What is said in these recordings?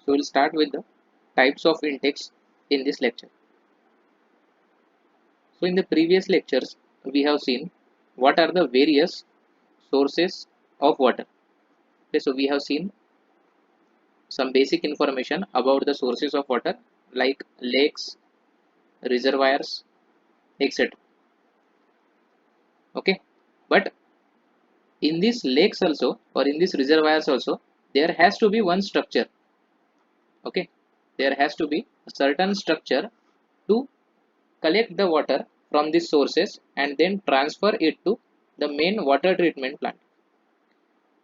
So we'll start with the types of intakes in this lecture. So in the previous lectures, we have seen what are the various sources of water. Okay, so we have seen some basic information about the sources of water like lakes, reservoirs, etc. Okay, but in these lakes also or in these reservoirs also, there has to be one structure. Okay, there has to be a certain structure to collect the water from these sources and then transfer it to the main water treatment plant.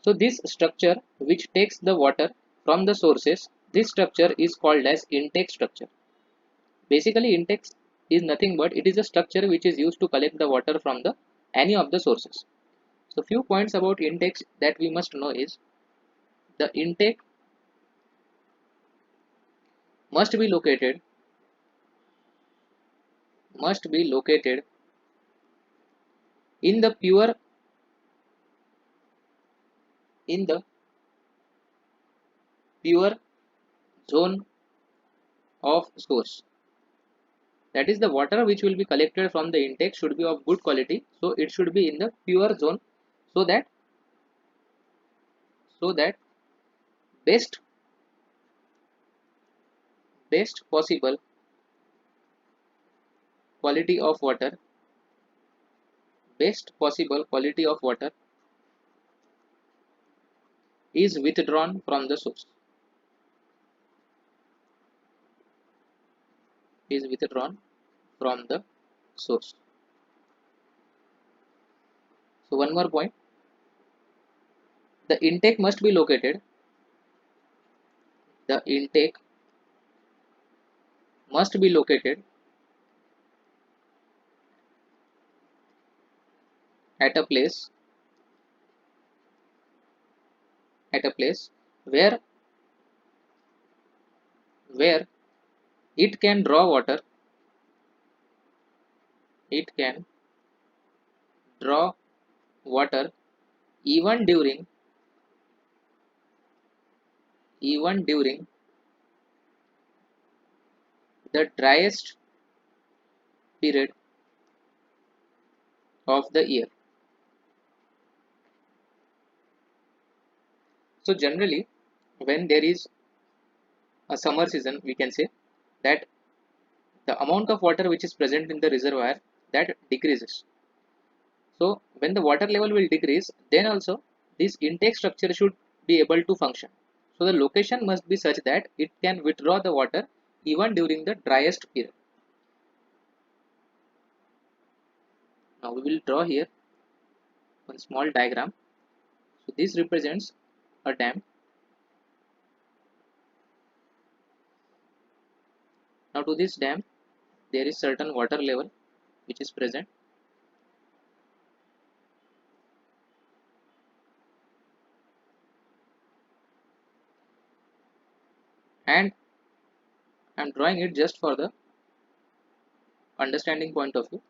So this structure which takes the water from the sources, this structure is called as intake structure. Basically intake is nothing but it is a structure which is used to collect the water from the any of the sources. So few points about intakes that we must know is the intake must be located in the pure zone of source. That is, the water which will be collected from the intake should be of good quality, so it should be in the pure zone, so that best best possible quality of water best possible quality of water is withdrawn from the source is withdrawn from the source. So one more point, the intake must be located the intake must be located at a place where where it can draw water it can draw water even during the driest period of the year. So generally when there is a summer season, we can say that the amount of water which is present in the reservoir that decreases. So when the water level will decrease, then also this intake structure should be able to function. So the location must be such that it can withdraw the water even during the driest period. Now we will draw here one small diagram. So this represents a dam. Now to this dam there is certain water level which is present, and I am drawing it just for the understanding point of view.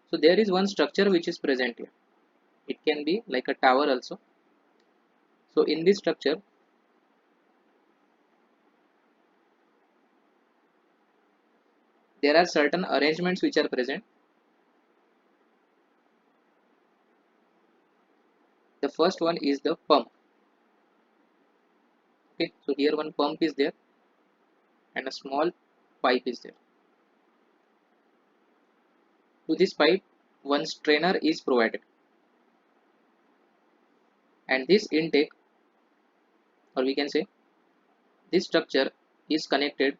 So there is one structure which is present here. It can be like a tower also. So in this structure there are certain arrangements which are present. The first one is the pump. Okay, so here one pump is there and a small pipe is there. To this pipe one strainer is provided, and this intake, or we can say this structure, is connected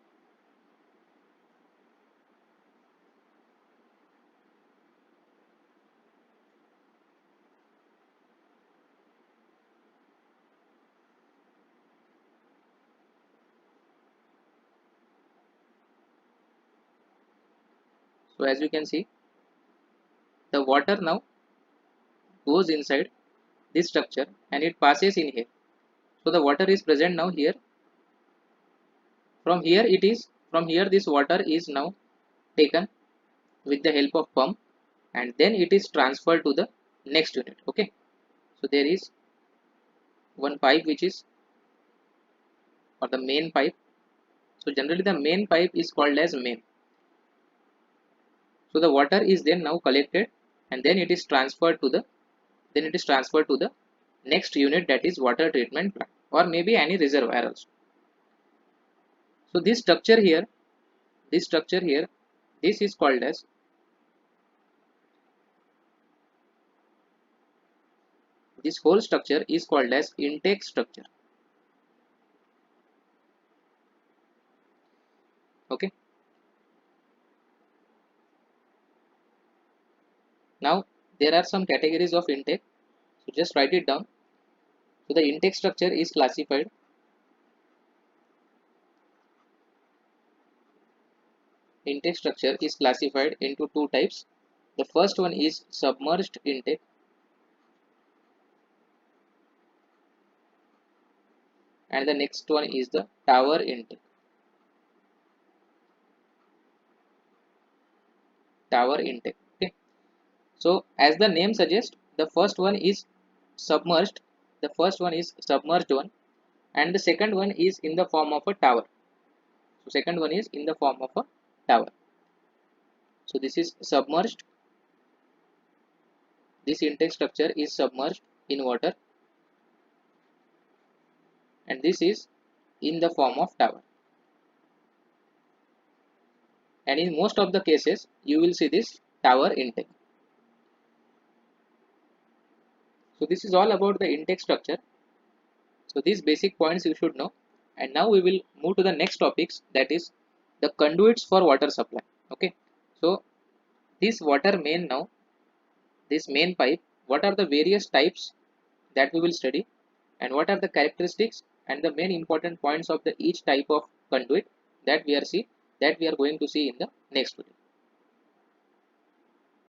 so as you can see the water now goes inside this structure and it passes in here. So the water is present now here. From here this water is now taken with the help of pump and then it is transferred to the next unit. Okay, so there is one pipe which is, or the main pipe, So generally the main pipe is called as main. So the water is then now collected, and then it is transferred to the next unit, that is water treatment plant or maybe any reservoir also. So this structure here, this is called as, this whole structure is called as intake structure. Okay. Now there are some categories of intake. So just write it down. So the intake structure is classified into two types. The first one is submerged intake, and the next one is the tower intake. Tower intake. Okay. So as the name suggests, the first one is submerged. The first one is submerged one, and the second one is in the form of a tower. So second one is in the form of a tower. So this is submerged. This intake structure is submerged in water, and this is in the form of tower. And in most of the cases, you will see this tower intake. So this is all about the intake structure. So these basic points you should know. And now we will move to the next topics, that is the conduits for water supply. Okay. So this water main now, this main pipe, what are the various types that we will study, and what are the characteristics and the main important points of the each type of conduit that we are going to see in the next video.